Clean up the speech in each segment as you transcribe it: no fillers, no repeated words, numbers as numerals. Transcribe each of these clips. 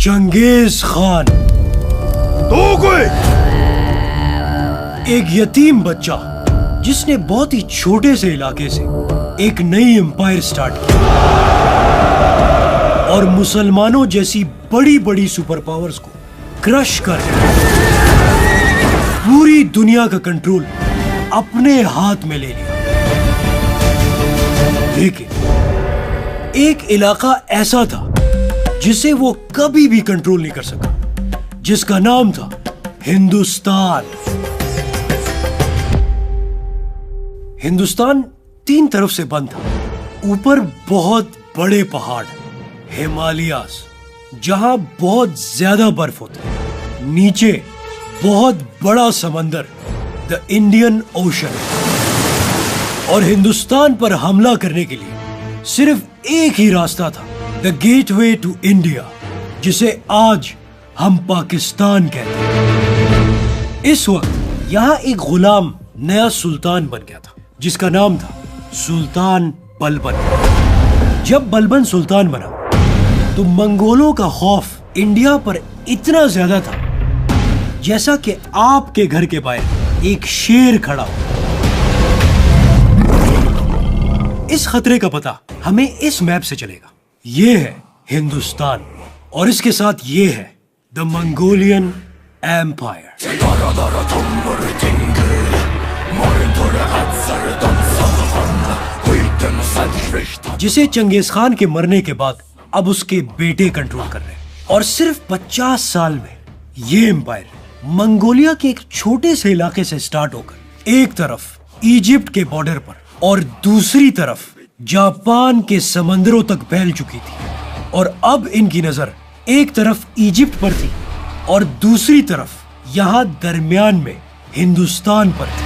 Genghis Khan. तो कोई एक यतीम बच्चा जिसने बहुत ही छोटे से इलाके से एक नई एम्पायर स्टार्ट किया और मुसलमानों जैसी बड़ी बड़ी सुपर पावर्स को क्रश कर पूरी दुनिया का कंट्रोल अपने हाथ में ले लिया। लेकिन एक इलाका ऐसा था जिसे वो कभी भी कंट्रोल नहीं कर सका, जिसका नाम था हिंदुस्तान। हिंदुस्तान तीन तरफ से बंद था। ऊपर बहुत बड़े पहाड़, हिमालयास, जहां बहुत ज्यादा बर्फ होती है। नीचे बहुत बड़ा समंदर, द इंडियन ओशन। और हिंदुस्तान पर हमला करने के लिए सिर्फ एक ही रास्ता था, द गेटवे टू इंडिया, जिसे आज हम पाकिस्तान कहते हैं। इस वक्त यहां एक गुलाम नया सुल्तान बन गया था, जिसका नाम था सुल्तान बलबन। जब बलबन सुल्तान बना तो मंगोलों का खौफ इंडिया पर इतना ज्यादा था जैसा कि आपके घर के बाहर एक शेर खड़ा हो। इस खतरे का पता हमें इस मैप से चलेगा। ये है हिंदुस्तान और इसके साथ ये है द मंगोलियन एम्पायर। जिसे चंगेज खान के मरने के बाद अब उसके बेटे कंट्रोल कर रहे हैं। और सिर्फ 50 साल में ये एम्पायर मंगोलिया के एक छोटे से इलाके से स्टार्ट होकर एक तरफ इजिप्ट के बॉर्डर पर और दूसरी तरफ जापान के समंदरों तक फैल चुकी थी। और अब इनकी नजर एक तरफ इजिप्ट पर थी और दूसरी तरफ यहां दरमियान में हिंदुस्तान पर थी।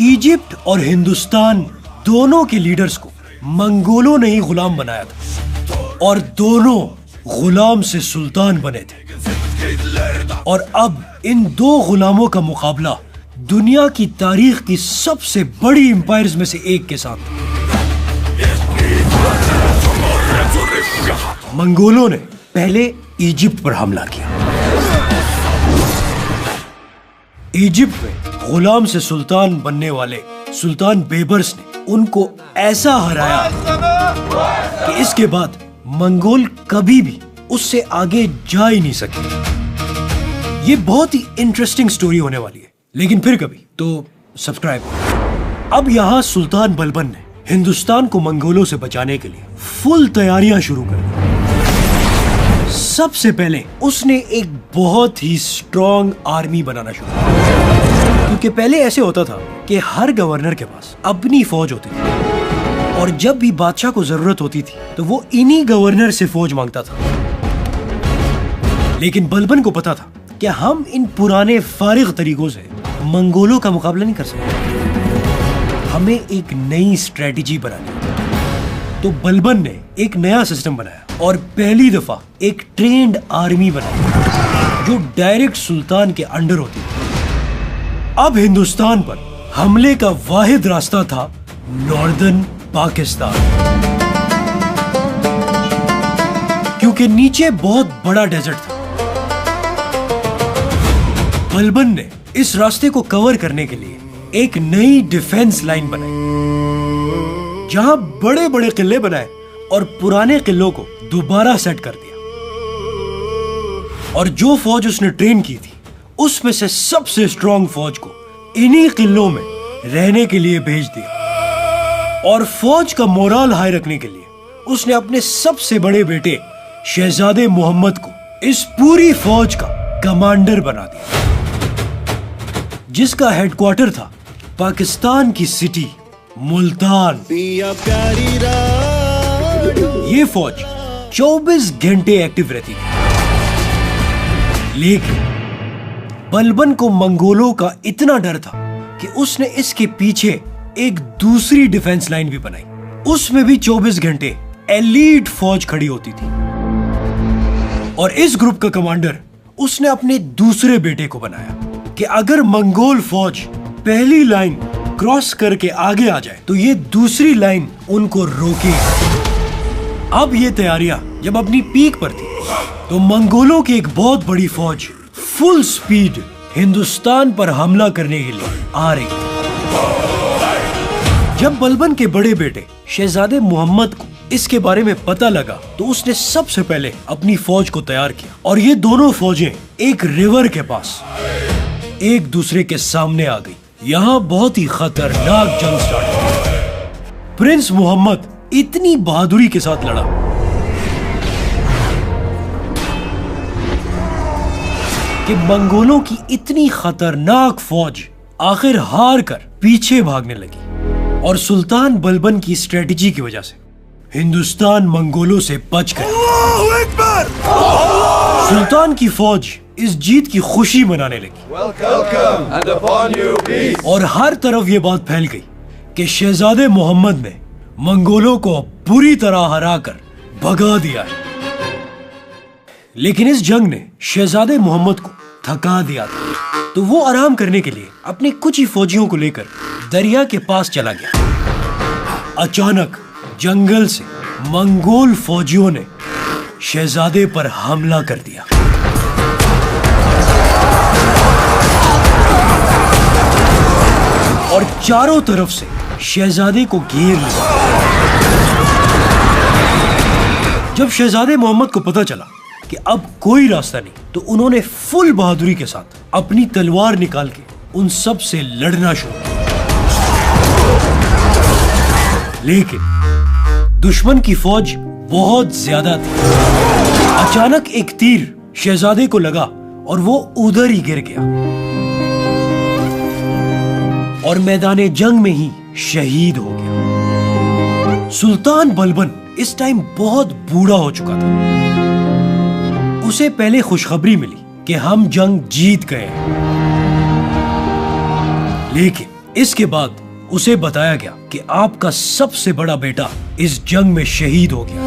इजिप्ट और हिंदुस्तान दोनों के लीडर्स को मंगोलों ने ही गुलाम बनाया था और दोनों गुलाम से सुल्तान बने थे। और अब इन दो गुलामों का मुकाबला दुनिया की तारीख की सबसे बड़ी एम्पायर्स में से एक के साथ। मंगोलों ने पहले इजिप्ट पर हमला किया। इजिप्ट में गुलाम से सुल्तान बनने वाले सुल्तान बेबर्स ने उनको ऐसा हराया कि इसके बाद मंगोल कभी भी उससे आगे जा ही नहीं सके। ये बहुत ही इंटरेस्टिंग स्टोरी होने वाली है, लेकिन फिर कभी, तो सब्सक्राइब। अब यहाँ सुल्तान बलबन ने हिंदुस्तान को मंगोलों से बचाने के लिए फुल तैयारियां शुरू कर दी। सबसे पहले उसने एक बहुत ही स्ट्रॉन्ग आर्मी बनाना शुरू किया, क्योंकि पहले ऐसे होता था कि हर गवर्नर के पास अपनी फौज होती थी और जब भी बादशाह को जरूरत होती थी तो वो इन्हीं गवर्नर से फौज मांगता था। लेकिन बलबन को पता था कि हम इन पुराने फारिग तरीकों से मंगोलों का मुकाबला नहीं कर सकते, हमें एक नई स्ट्रेटजी बनानी है। तो बलबन ने एक नया सिस्टम बनाया और पहली दफा एक ट्रेन्ड आर्मी बनाई जो डायरेक्ट सुल्तान के अंडर होती थी। अब हिंदुस्तान पर हमले का वाहिद रास्ता था नॉर्दर्न पाकिस्तान, क्योंकि नीचे बहुत बड़ा डेजर्ट था। बलबन ने इस रास्ते को कवर करने के लिए एक नई डिफेंस लाइन बनाई, जहां बड़े बड़े किले बनाए और पुराने किलों को दोबारा सेट कर दिया। और जो फौज उसने ट्रेन की थी उसमें से सबसे स्ट्रॉन्ग फौज को इन्हीं किलों में रहने के लिए भेज दिया। और फौज का मोरल हाई रखने के लिए उसने अपने सबसे बड़े बेटे शहजादे मोहम्मद को इस पूरी फौज का कमांडर बना दिया, जिसका हेडक्वार्टर था पाकिस्तान की सिटी मुल्तान। ये फौज 24 घंटे एक्टिव रहती थी। लेकिन बलबन को मंगोलों का इतना डर था कि उसने इसके पीछे एक दूसरी डिफेंस लाइन भी बनाई। उसमें भी 24 घंटे एलीट फौज खड़ी होती थी। और इस ग्रुप का कमांडर उसने अपने दूसरे बेटे को बनाया कि अगर मंगोल फौज पहली लाइन क्रॉस करके आगे आ जाए तो ये दूसरी लाइन उनको रोकेगी। अब ये तैयारियां जब अपनी पीक पर थी तो मंगोलों की एक बहुत बड़ी फौज फुल स्पीड हिंदुस्तान पर हमला करने के लिए आ रही थी। जब बलबन के बड़े बेटे शहजादे मोहम्मद को इसके बारे में पता लगा तो उसने सबसे पहले अपनी फौज को तैयार किया और ये दोनों फौजें एक रिवर के पास एक दूसरे के सामने आ गई। यहाँ बहुत ही खतरनाक जंग स्टार्ट हुई। प्रिंस मोहम्मद इतनी बहादुरी के साथ लड़ा कि मंगोलों की इतनी खतरनाक फौज आखिर हार कर पीछे भागने लगी और सुल्तान बलबन की स्ट्रेटजी की वजह से हिंदुस्तान मंगोलों से बच गया। सुल्तान की फौज इस जीत की खुशी मनाने लगी और हर तरफ ये बात फैल गई कि शहजादे मोहम्मद ने मंगोलों को बुरी तरह हराकर भगा दिया है। लेकिन इस जंग ने शहजादे मोहम्मद को थका दिया था, तो वो आराम करने के लिए अपने कुछ ही फौजियों को लेकर दरिया के पास चला गया। अचानक जंगल से मंगोल फौजियों ने शहजादे पर हमला कर दिया। और चारों तरफ से शहजादे को घेर लिया। जब शहजादे मोहम्मद को पता चला कि अब कोई रास्ता नहीं, तो उन्होंने फुल बहादुरी के साथ अपनी तलवार निकाल के उन सब से लड़ना शुरू किया। लेकिन दुश्मन की फौज बहुत ज्यादा थी। अचानक एक तीर शहजादे को लगा और वो उधर ही गिर गया और मैदाने जंग में ही शहीद हो गया। सुल्तान बलबन इस टाइम बहुत बूढ़ा हो चुका था। उसे पहले खुशखबरी मिली कि हम जंग जीत गए हैं, लेकिन इसके बाद उसे बताया गया कि आपका सबसे बड़ा बेटा इस जंग में शहीद हो गया।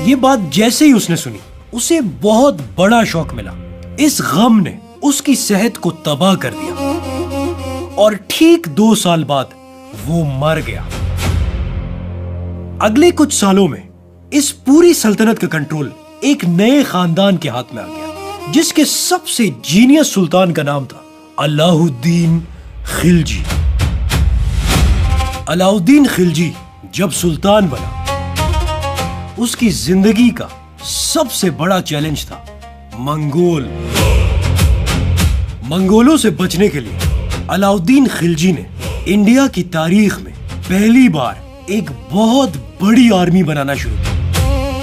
ये बात जैसे ही उसने सुनी, उसे बहुत बड़ा शौक मिला। इस गम ने उसकी सेहत को तबाह कर दिया और ठीक 2 साल बाद वो मर गया। अगले कुछ सालों में इस पूरी सल्तनत का कंट्रोल एक नए खानदान के हाथ में आ गया, जिसके सबसे जीनियस सुल्तान का नाम था अलाउद्दीन खिलजी। अलाउद्दीन खिलजी जब सुल्तान बना, उसकी जिंदगी का सबसे बड़ा चैलेंज था मंगोलों से बचने के लिए अलाउद्दीन खिलजी ने इंडिया की तारीख में पहली बार एक बहुत बड़ी आर्मी बनाना शुरू किया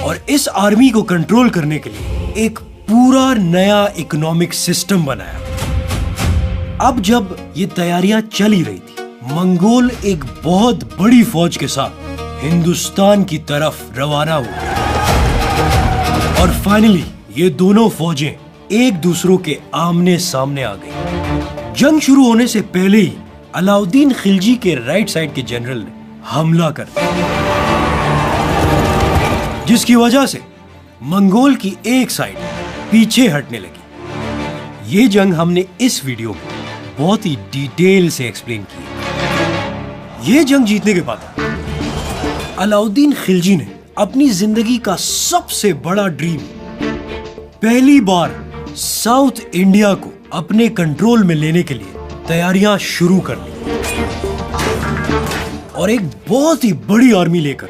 और इस आर्मी को कंट्रोल करने के लिए एक पूरा नया इकोनॉमिक सिस्टम बनाया। अब जब ये तैयारियां चल ही रही थी, मंगोल एक बहुत बड़ी फौज के साथ हिंदुस्तान की तरफ रवाना हुए और फाइनली ये दोनों फौजें एक दूसरों के आमने सामने आ गई। जंग शुरू होने से पहले ही अलाउद्दीन खिलजी के राइट साइड के जनरल ने हमला कर दिया, जिसकी वजह से मंगोल की एक साइड पीछे हटने लगी। ये जंग हमने इस वीडियो में बहुत ही डिटेल से एक्सप्लेन की। ये जंग जीतने के बाद अलाउद्दीन खिलजी ने अपनी जिंदगी का सबसे बड़ा ड्रीम, पहली बार साउथ इंडिया को अपने कंट्रोल में लेने के लिए तैयारियां शुरू कर दी और एक बहुत ही बड़ी आर्मी लेकर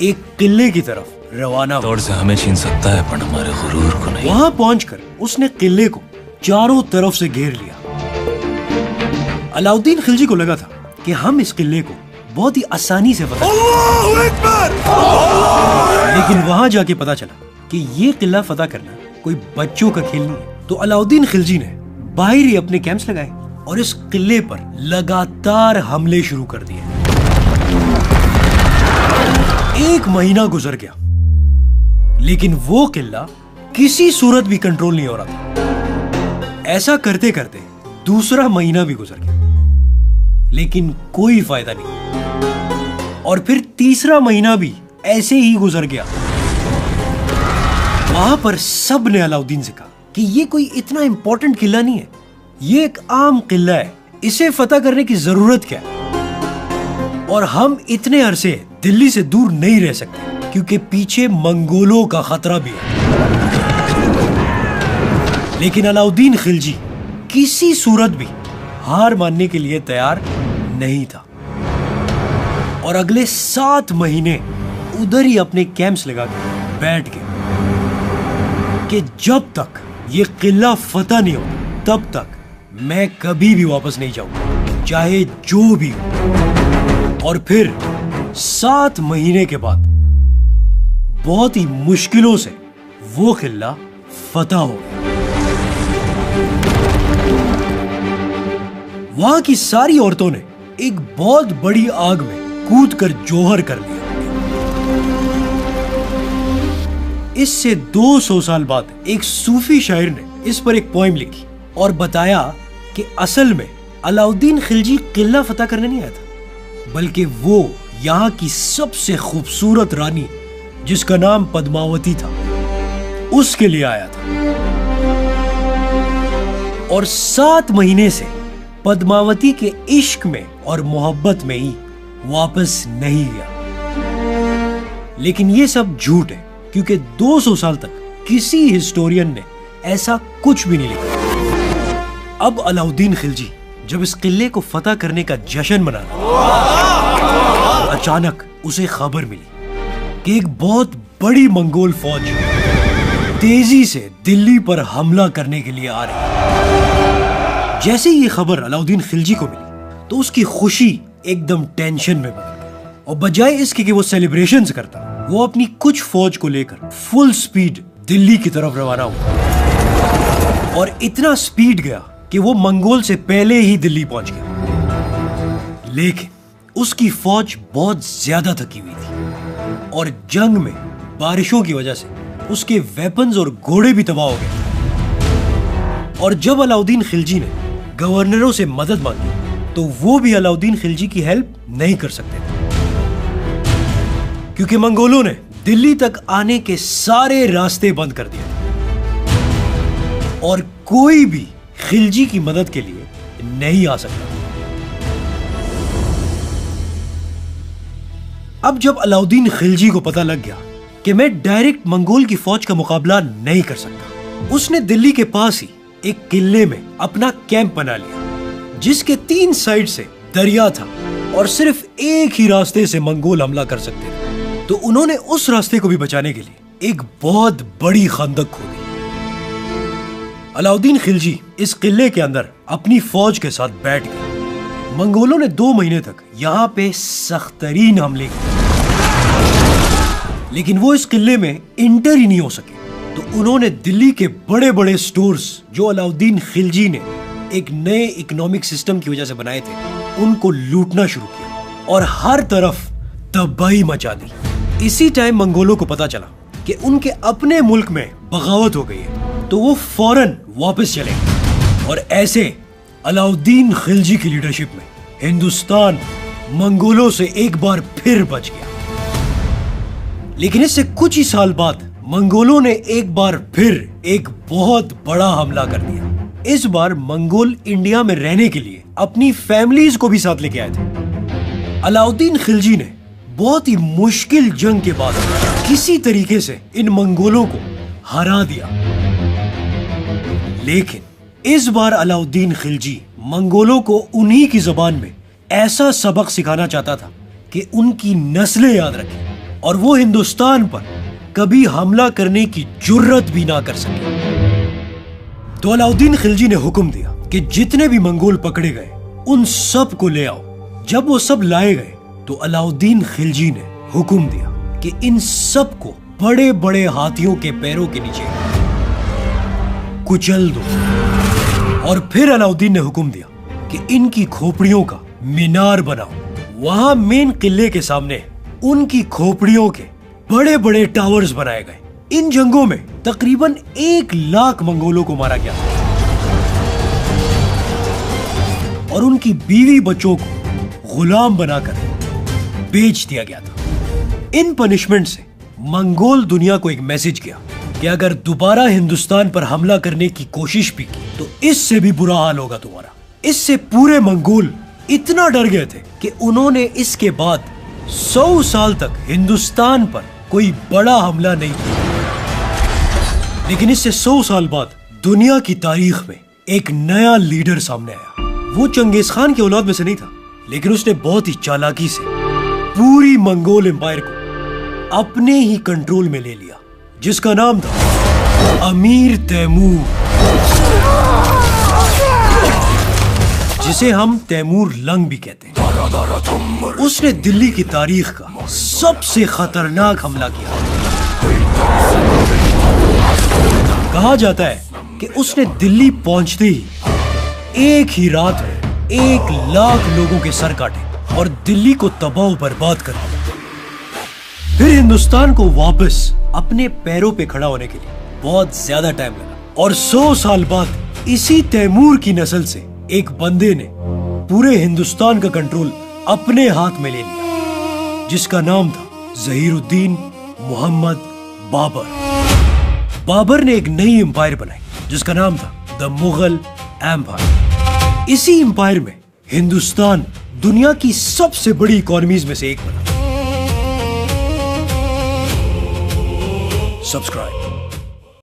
एक किले की तरफ रवाना हुआ। दौड़ से हमें छीन सकता है पर हमारे गुरूर को नहीं। वहां पहुंचकर उसने किले को चारों तरफ से घेर लिया। अलाउद्दीन खिलजी को लगा था कि हम इस किले को बहुत ही आसानी से फतह लेकिन वहां जाके पता चला कि ये किला फतह करना कोई बच्चों का खेल नहीं है। तो अलाउद्दीन खिलजी ने बाहर ही अपने कैंप्स लगाए और इस किले पर लगातार हमले शुरू कर दिए। 1 महीना गुजर गया, लेकिन वो किला किसी सूरत भी कंट्रोल नहीं हो रहा था। ऐसा करते करते दूसरा महीना भी गुजर गया, लेकिन कोई फायदा नहीं। और फिर तीसरा महीना भी ऐसे ही गुजर गया। वहां पर सब ने अलाउद्दीन से कहा कि ये कोई इतना इंपॉर्टेंट किला नहीं है, ये एक आम किला है, इसे फतह करने की जरूरत क्या है और हम इतने अरसे दिल्ली से दूर नहीं रह सकते। क्योंकि पीछे मंगोलों का खतरा भी है। लेकिन अलाउद्दीन खिलजी किसी सूरत भी हार मानने के लिए तैयार नहीं था और अगले 7 महीने उधर ही अपने कैंप्स लगा के बैठ गए कि जब तक ये किला फतह नहीं हो तब तक मैं कभी भी वापस नहीं जाऊंगा, चाहे जो भी हो। और फिर 7 महीने के बाद बहुत ही मुश्किलों से वो किला फतह हो गया। वहां की सारी औरतों ने एक बहुत बड़ी आग में कूदकर जौहर कर लिया। इससे 200 साल बाद एक सूफी शायर ने इस पर एक पोएम लिखी और बताया कि असल में अलाउद्दीन खिलजी किला फतह करने नहीं आया था, बल्कि वो यहाँ की सबसे खूबसूरत रानी जिसका नाम पद्मावती था उसके लिए आया था। और 7 महीने से पद्मावती के इश्क में और मोहब्बत में ही वापस नहीं गया। लेकिन ये सब झूठ है, क्योंकि 200 साल तक किसी हिस्टोरियन ने ऐसा कुछ भी नहीं लिखा। अब अलाउद्दीन खिलजी जब इस किले को फतह करने का जश्न मना रहा, अचानक उसे खबर मिली कि एक बहुत बड़ी मंगोल फौज तेजी से दिल्ली पर हमला करने के लिए आ रही है। जैसे ये खबर अलाउद्दीन खिलजी को मिली तो उसकी खुशी एकदम टेंशन में बदल गई और बजाय इसके कि वो सेलिब्रेशंस करता, वो अपनी कुछ फौज को लेकर फुल स्पीड दिल्ली की तरफ रवाना हुआ और इतना स्पीड गया कि वो मंगोल से पहले ही दिल्ली पहुंच गया। लेकिन उसकी फौज बहुत ज्यादा थकी हुई थी और जंग में बारिशों की वजह से उसके वेपन्स और घोड़े भी तबाह हो गए। और जब अलाउद्दीन खिलजी ने गवर्नरों से मदद मांगी तो वो भी अलाउद्दीन खिलजी की हेल्प नहीं कर सकते थे, क्योंकि मंगोलों ने दिल्ली तक आने के सारे रास्ते बंद कर दिए थे और कोई भी खिलजी की मदद के लिए नहीं आ सकता। अब जब अलाउद्दीन खिलजी को पता लग गया कि मैं डायरेक्ट मंगोल की फौज का मुकाबला नहीं कर सकता, उसने दिल्ली के पास ही एक किले में अपना कैंप बना लिया जिसके 3 साइड से दरिया था और सिर्फ एक ही रास्ते से मंगोल हमला कर सकते थे। तो उन्होंने उस रास्ते को भी बचाने के लिए एक बहुत बड़ी खंदक खोदी। अलाउद्दीन खिलजी इस किले के अंदर अपनी फौज के साथ बैठ गए। मंगोलों ने 2 महीने तक यहाँ पे सख्तरीन हमले किए, लेकिन वो इस किले में इंटर ही नहीं हो सके। तो उन्होंने दिल्ली के बड़े बड़े स्टोर्स जो अलाउद्दीन खिलजी ने एक नए इकोनॉमिक सिस्टम की वजह से बनाए थे, उनको लूटना शुरू किया और हर तरफ तबाही मचा दी। इसी टाइम मंगोलों को पता चला कि उनके अपने मुल्क में बगावत हो गई है, तो वो फौरन वापस चले गए और ऐसे अलाउद्दीन खिलजी की लीडरशिप में हिंदुस्तान मंगोलों से एक बार फिर बच गया। लेकिन इससे कुछ ही साल बाद मंगोलों ने एक बार फिर एक बहुत बड़ा हमला कर दिया। इस बार मंगोल इंडिया में रहने के लिए अपनी फैमिलीज को भी साथ लेके आए थे। अलाउद्दीन खिलजी ने बहुत ही मुश्किल जंग के बाद किसी तरीके से इन मंगोलों को हरा दिया। लेकिन इस बार अलाउद्दीन खिलजी मंगोलों को उन्हीं की जुबान में ऐसा सबक सिखाना चाहता था कि उनकी नस्लें याद रखें और वो हिंदुस्तान पर कभी हमला करने की जुर्रत भी ना कर सके। तो अलाउद्दीन खिलजी ने हुक्म दिया कि जितने भी मंगोल पकड़े गए उन सब को ले आओ। जब वो सब लाए गए तो अलाउद्दीन खिलजी ने हुक्म दिया कि इन सब को बड़े बड़े हाथियों के पैरों के नीचे कुचल दो। और फिर अलाउद्दीन ने हुक्म दिया कि इनकी खोपड़ियों का मीनार बनाओ। वहां मेन किले के सामने उनकी खोपड़ियों के बड़े बड़े टावर्स बनाए गए। इन जंगों में तकरीबन 1 लाख मंगोलों को मारा गया और उनकी बीवी बच्चों को गुलाम बनाकर बेच दिया गया था। इन पनिशमेंट से मंगोल दुनिया को एक मैसेज गया कि अगर दोबारा हिंदुस्तान पर हमला करने की कोशिश भी की तो इससे भी बुरा हाल होगा तुम्हारा। इससे पूरे मंगोल इतना डर गए थे कि उन्होंने इसके बाद 100 साल तक हिंदुस्तान पर कोई बड़ा हमला नहीं था। लेकिन इससे 100 साल बाद दुनिया की तारीख में एक नया लीडर सामने आया। वो चंगेज खान की औलाद में से नहीं था, लेकिन उसने बहुत ही चालाकी से पूरी मंगोल एम्पायर को अपने ही कंट्रोल में ले लिया, जिसका नाम था अमीर तैमूर, जिसे हम तैमूर लंग भी कहते हैं। उसने दिल्ली की तारीख का सबसे खतरनाक हमला किया। कहा जाता है कि उसने दिल्ली पहुंचते ही एक ही रात में 1 लाख लोगों के सर काटे और दिल्ली को तबाह बर्बाद कर दिया। फिर हिंदुस्तान को वापस अपने पैरों पे खड़ा होने के लिए बहुत ज्यादा टाइम लगा और 100 साल बाद इसी तैमूर की नस्ल से एक बंदे ने पूरे हिंदुस्तान का कंट्रोल अपने हाथ में ले लिया, जिसका नाम था ज़हीरुद्दीन मोहम्मद बाबर। बाबर ने एक नई एम्पायर बनाई जिसका नाम था द मुगल एम्पायर। इसी एम्पायर में हिंदुस्तान दुनिया की सबसे बड़ी इकोनॉमीज में से एक बना। सब्सक्राइब।